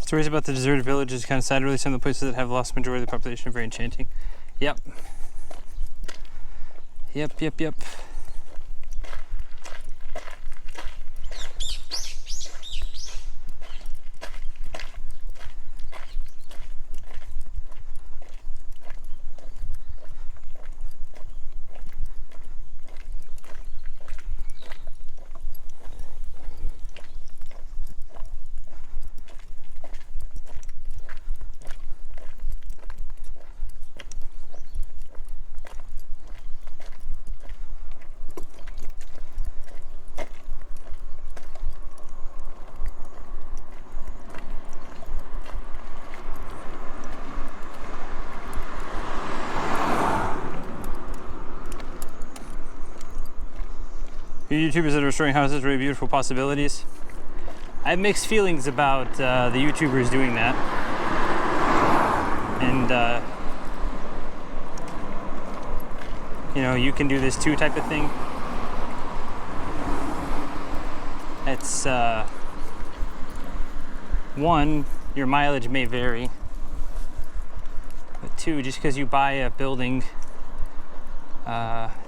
Stories about the deserted villages kind of sad. Really, some of the places that have lost majority of the population are very enchanting. Yep. Yep. YouTubers that are restoring houses, really beautiful possibilities. I have mixed feelings about the YouTubers doing that. And, you know, you can do this too type of thing. It's, one, your mileage may vary. But two, just because you buy a building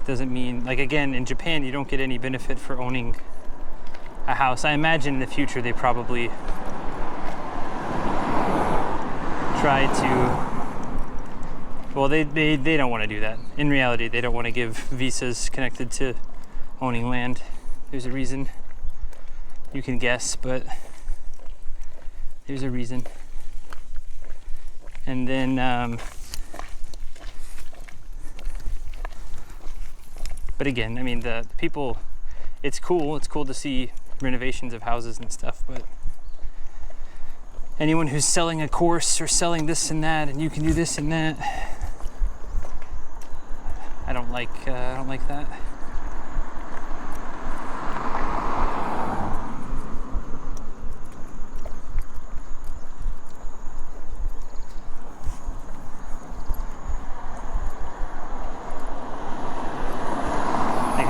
doesn't mean, like, again, in Japan you don't get any benefit for owning a house. I imagine in the future they probably try to, well, they don't want to do that. In reality, they don't want to give visas connected to owning land. There's a reason. You can guess, but there's a reason. And then but again, I mean, the people, it's cool to see renovations of houses and stuff, but anyone who's selling a course or selling this and that, and you can do this and that, I don't like that.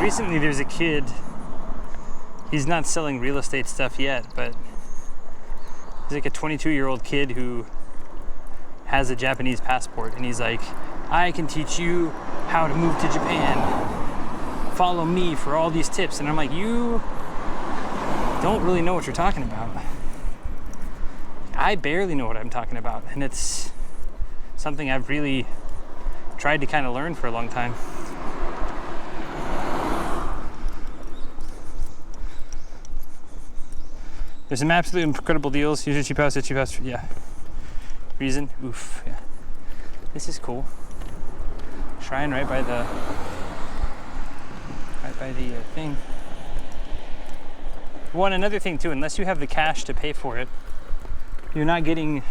Recently there's a kid, he's not selling real estate stuff yet, but he's like a 22-year-old kid who has a Japanese passport, and he's like, I can teach you how to move to Japan. Follow me for all these tips. And I'm like, you don't really know what you're talking about. I barely know what I'm talking about, and it's something I've really tried to kind of learn for a long time. There's some absolutely incredible deals. Usually cheap house, yeah. Reason, oof, yeah. This is cool. Shrine right by the thing. One, another thing too, unless you have the cash to pay for it, you're not getting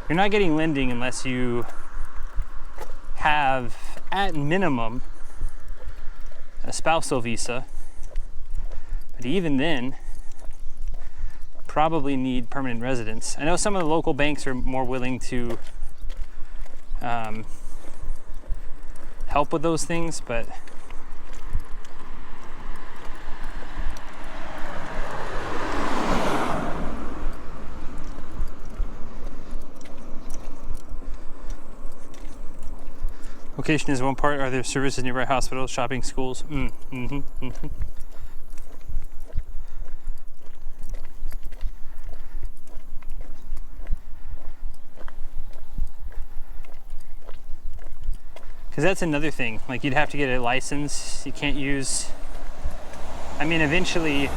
lending unless you have, at minimum, a spousal visa. But even then, probably need permanent residence. I know some of the local banks are more willing to help with those things, but location is one part. Are there services nearby hospitals, shopping, schools? Because that's another thing, like you'd have to get a license. You can't use, I mean, eventually,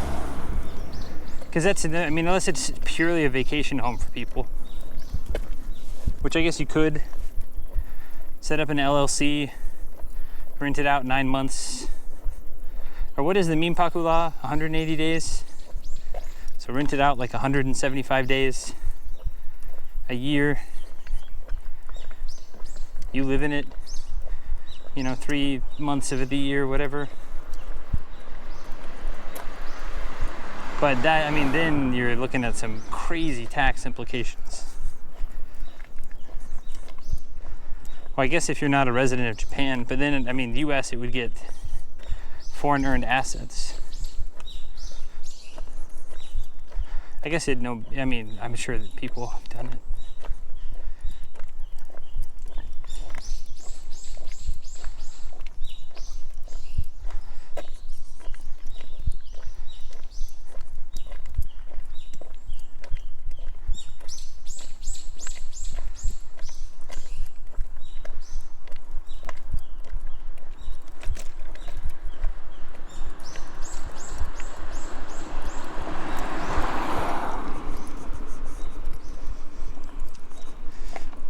because that's, I mean, unless it's purely a vacation home for people, which I guess you could set up an LLC, rent it out 9 months, or what is the Minpaku law, 180 days? So rent it out like 175 days, a year, you live in it, 3 months of the year, whatever. But that, I mean, then you're looking at some crazy tax implications. Well, I guess if you're not a resident of Japan, but then, I mean, US, it would get foreign earned assets. I guess it no. I mean, I'm sure that people have done it.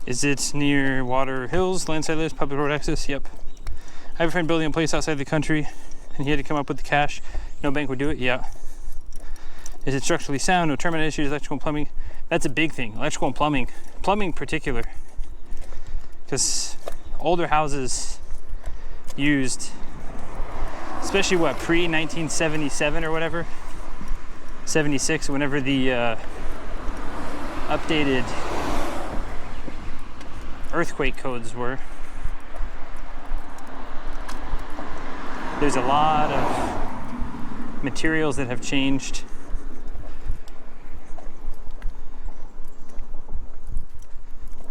Is it near water hills, landslide list, public road access? Yep. I have a friend building a place outside the country and he had to come up with the cash. No bank would do it? Yeah. Is it structurally sound? No termite issues, electrical and plumbing? That's a big thing, electrical and plumbing. Plumbing in particular. Because older houses used, especially what, pre-1977 or whatever? 76, whenever the updated earthquake codes were. There's a lot of materials that have changed.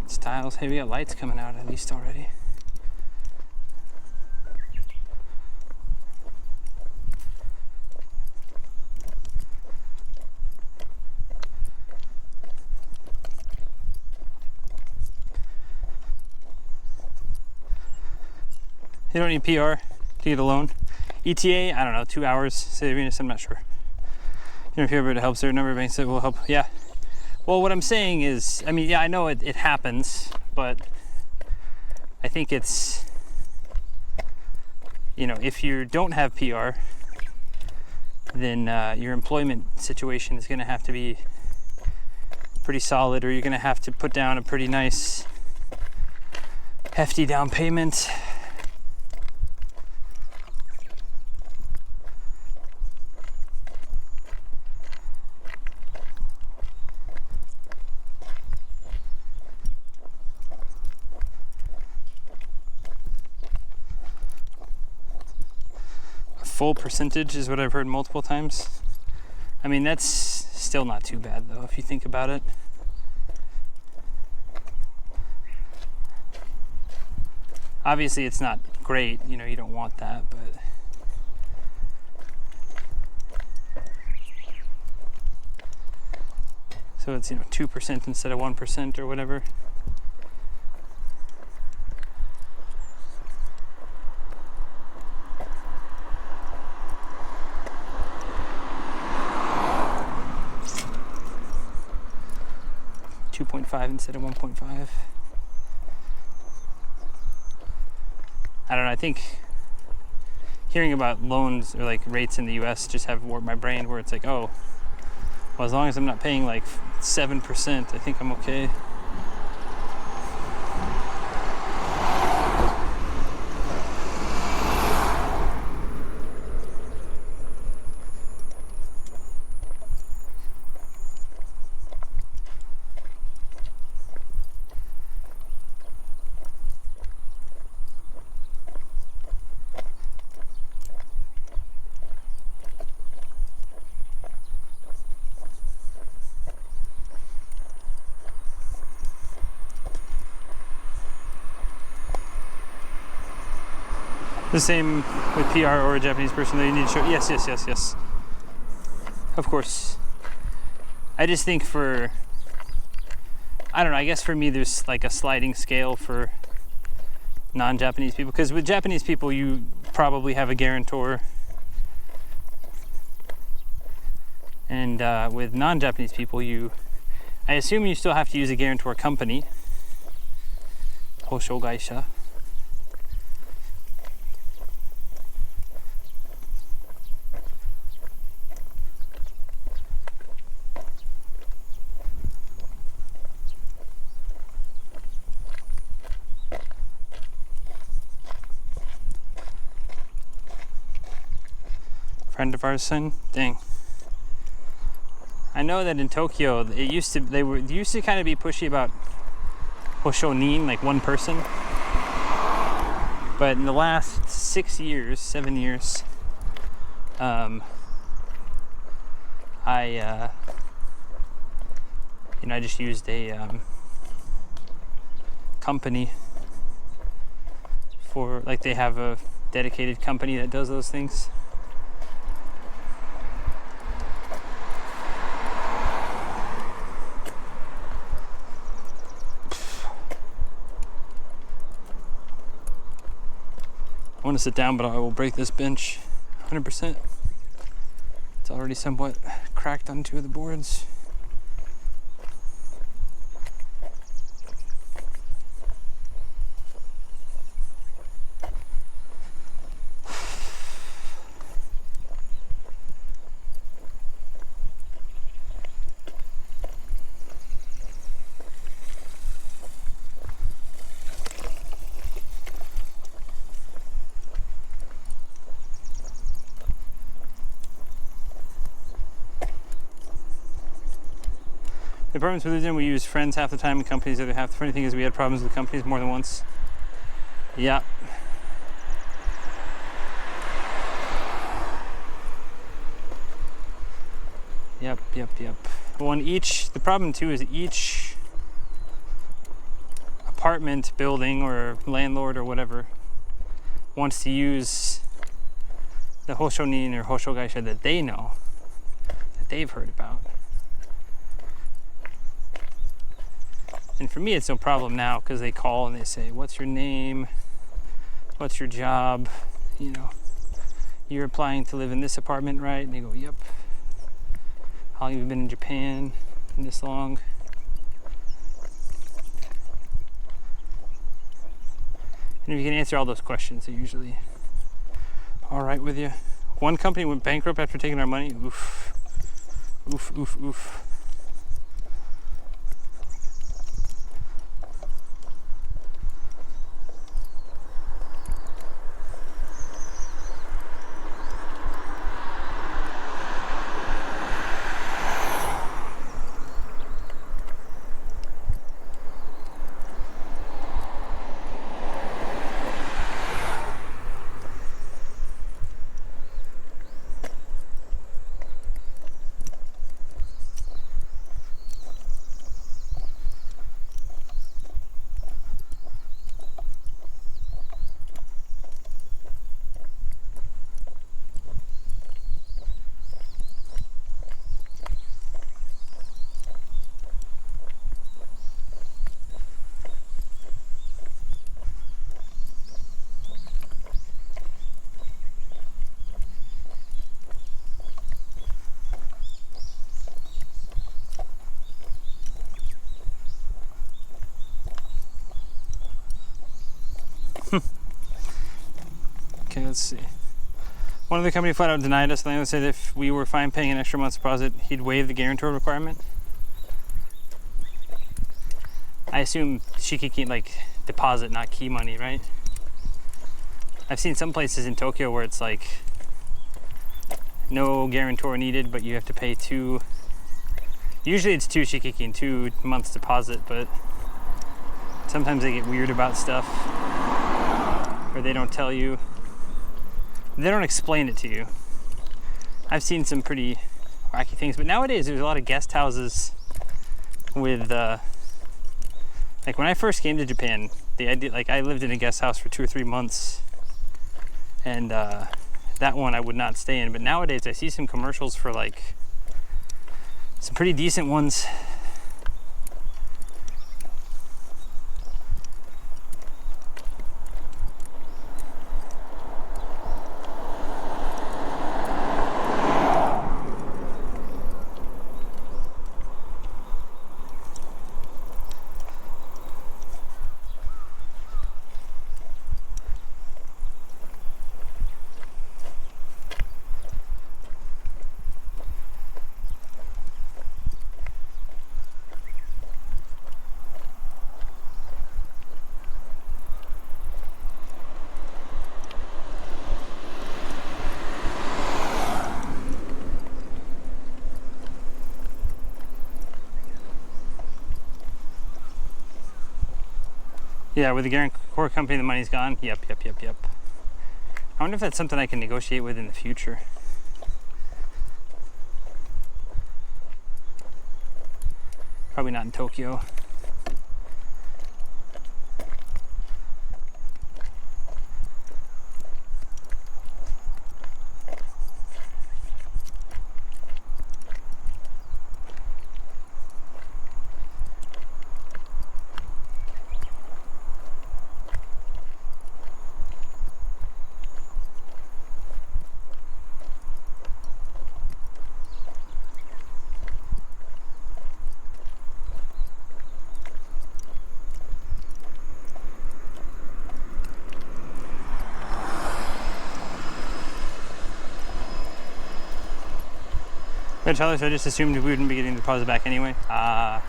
Styles. Hey, we got lights coming out at least already. You don't need PR to get a loan. ETA, I don't know, 2 hours. Say Venus, I'm not sure. You know, if you're able to help, there are a number of banks that will help. Yeah. Well, what I'm saying is, I mean, yeah, I know it happens, but I think it's, you know, if you don't have PR, then your employment situation is going to have to be pretty solid, or you're going to have to put down a pretty nice, hefty down payment. Full percentage is what I've heard multiple times. I mean, that's still not too bad though, if you think about it. Obviously it's not great, you know, you don't want that, but so it's, you know, 2% instead of 1% or whatever. Instead of 1.5. I don't know, I think hearing about loans or like rates in the US just have warped my brain where it's like, oh, well, as long as I'm not paying like 7%, I think I'm okay. The same with PR or a Japanese person that you need to show. Yes. Of course. I just think for, I don't know, I guess for me there's like a sliding scale for non-Japanese people. Because with Japanese people you probably have a guarantor. And with non-Japanese people I assume you still have to use a guarantor company. Hosho gaisha. Friend of ours' son? Dang. I know that in Tokyo, it used to kind of be pushy about hoshonin, like one person. But in the last 7 years, You know, I just used a company for, like, they have a dedicated company that does those things. I want to sit down, but I will break this bench 100%. It's already somewhat cracked on 2 of the boards. The apartments we lived in, we used friends half the time and companies the other half. The funny thing is we had problems with companies more than once. Yeah. Yep. Well, and the problem too is each apartment building or landlord or whatever wants to use the Hoshonin or Hoshogaisha that they know, that they've heard about. And for me, it's no problem now because they call and they say, what's your name? What's your job? You know, you're applying to live in this apartment, right? And they go, yep. How long have you been in Japan? And this long? And if you can answer all those questions, they're usually all right with you. One company went bankrupt after taking our money. Oof. Okay, let's see. One of the company flat out denied us. They said if we were fine paying an extra month's deposit, he'd waive the guarantor requirement. I assume Shikiki, like deposit, not key money, right? I've seen some places in Tokyo where it's like no guarantor needed, but you have to pay usually it's 2 Shikiki and 2 months deposit, but sometimes they get weird about stuff or they don't tell you. They don't explain it to you. I've seen some pretty wacky things, but nowadays there's a lot of guest houses with, like when I first came to Japan, the idea, like I lived in a guest house for 2 or 3 months, and that one I would not stay in. But nowadays I see some commercials for like some pretty decent ones. Yeah, with the guarantor company, the money's gone. Yep. I wonder if that's something I can negotiate with in the future. Probably not in Tokyo. Yeah, Charlie, so I just assumed we wouldn't be getting the deposit back anyway. Yeah.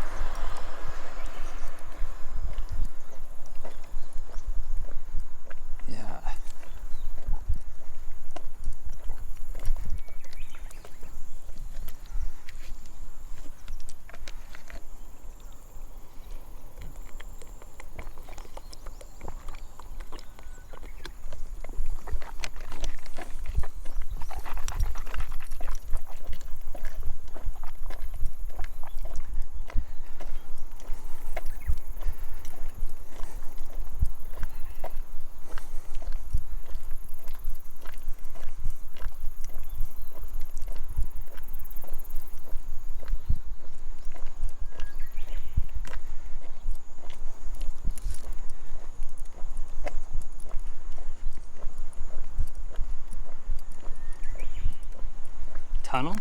Tunnel?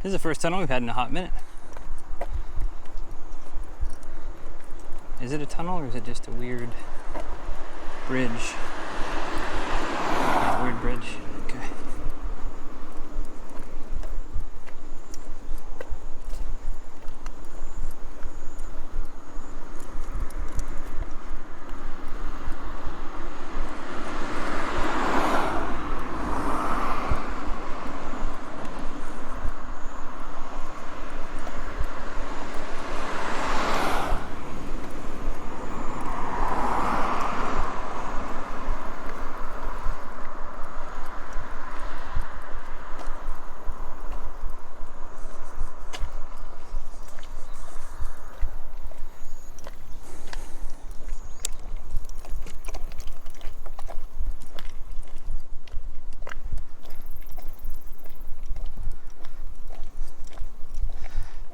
This is the first tunnel we've had in a hot minute. Is it a tunnel or is it just a weird bridge? Weird bridge. Okay.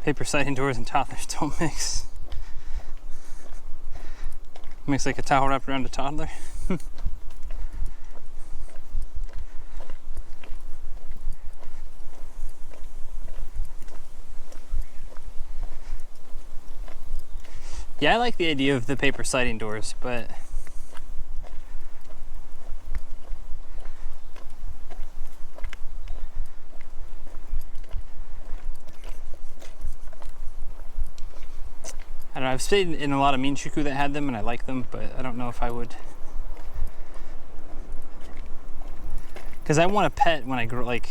Paper sliding doors and toddlers don't mix. Mix like a towel wrapped around a toddler. Yeah, I like the idea of the paper sliding doors, but I don't know, I've stayed in a lot of Minshuku that had them and I like them, but I don't know if I would. Because I want a pet when I grow, like,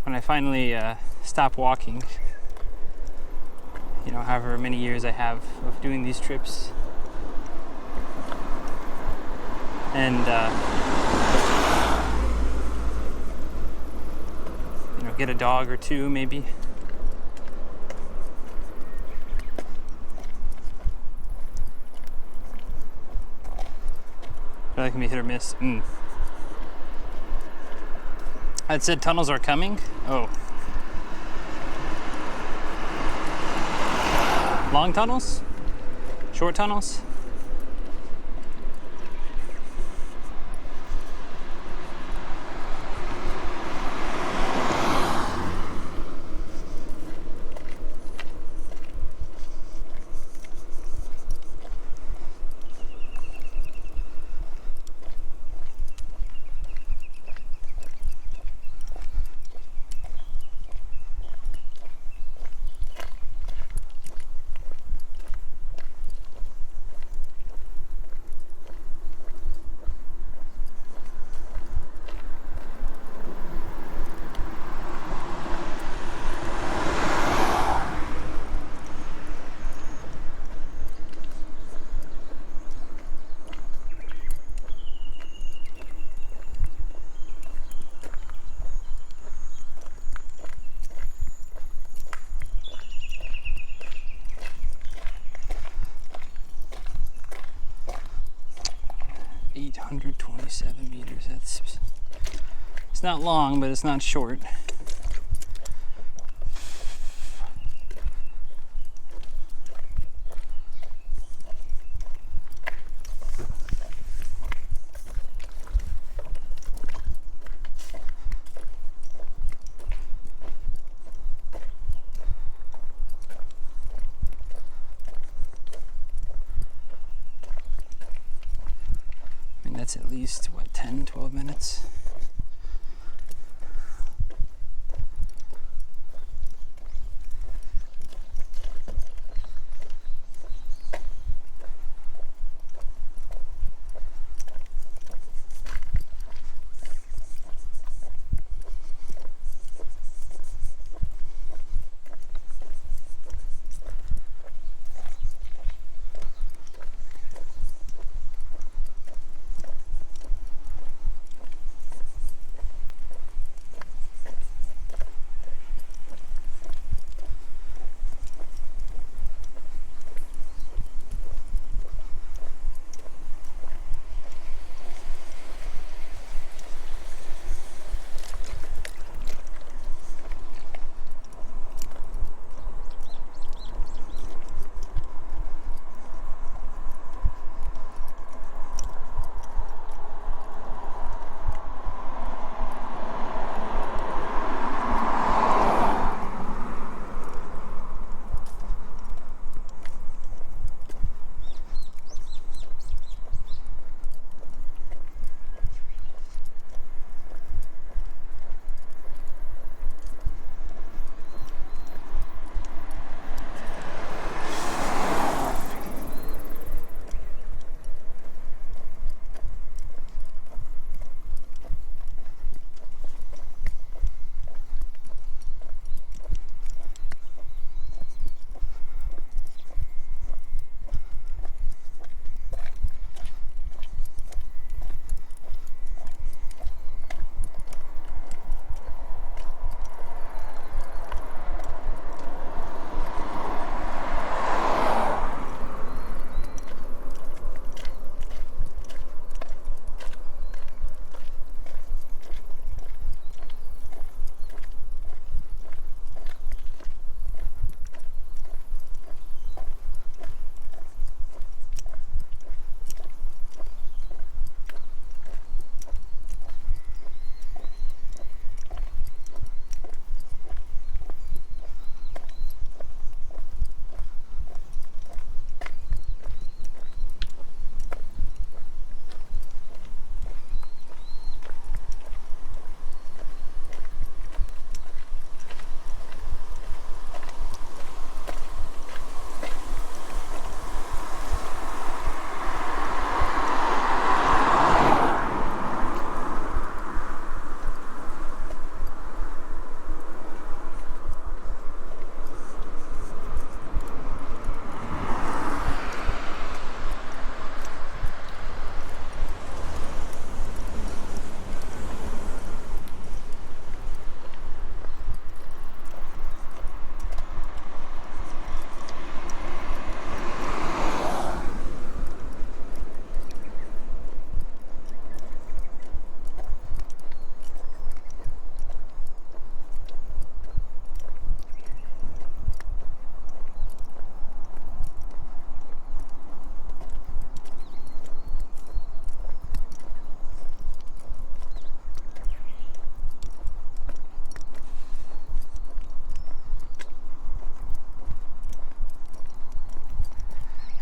when I finally stop walking. You know, however many years I have of doing these trips. And, you know, get a dog or two maybe. That can be hit or miss. I'd said tunnels are coming. Oh. Long tunnels? Short tunnels? 827 meters. It's not long, but it's not short. That's at least, what, 10, 12 minutes?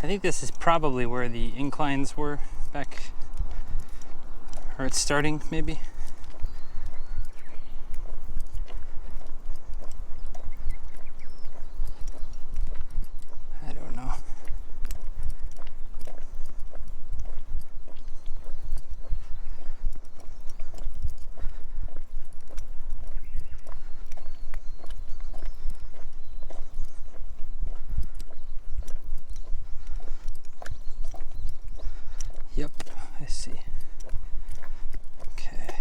I think this is probably where the inclines were back, or it's starting maybe. I don't know. Yep, I see. Okay.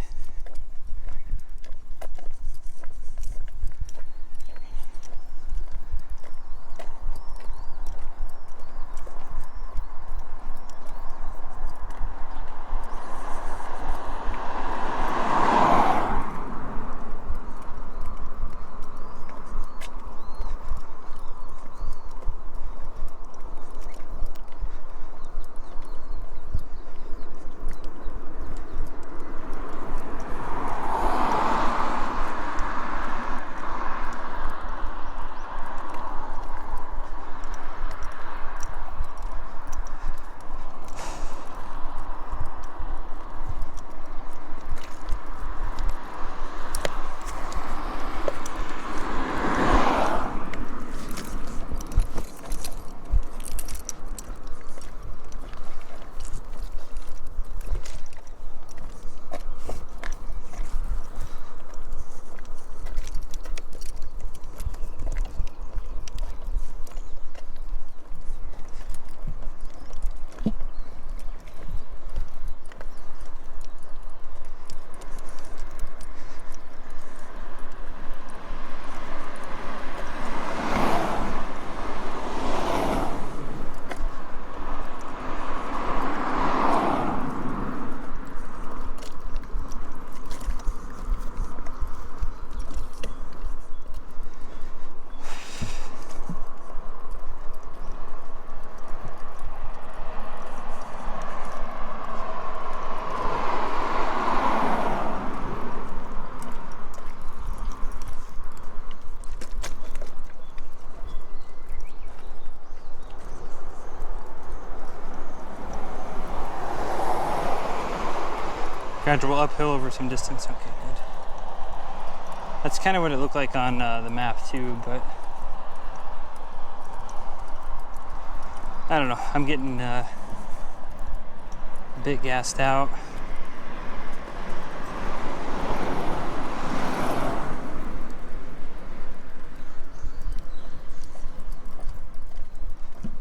Gradual uphill over some distance. Okay, good. That's kind of what it looked like on the map too, but I don't know. I'm getting a bit gassed out.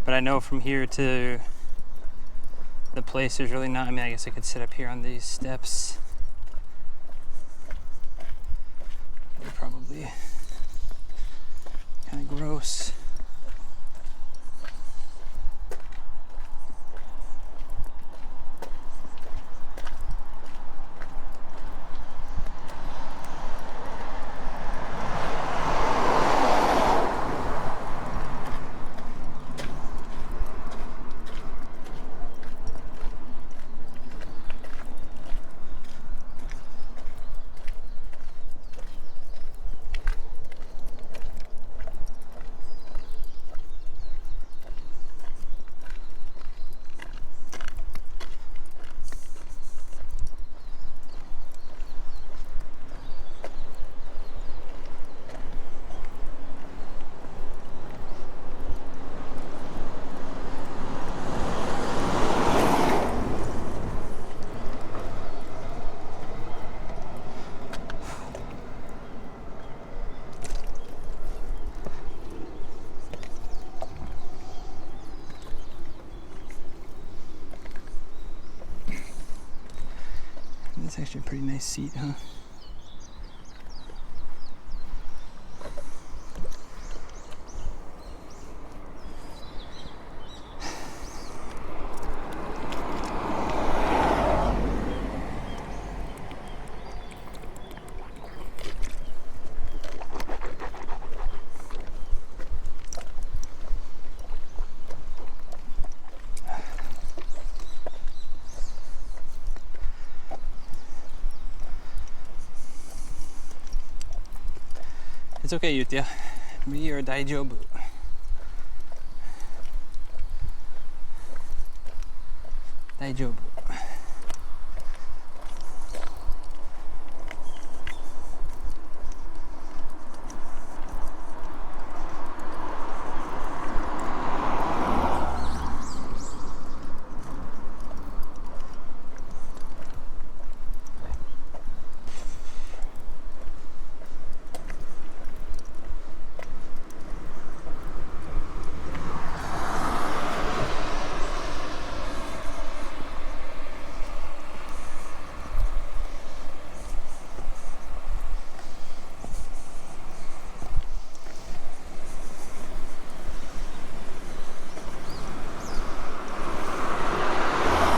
But I know from here to the place there's really not, I mean, I guess I could sit up here on these steps. They're probably kind of gross. That's actually a pretty nice seat, huh? It's okay, Yutia. We are daijoubu. Daijoubu.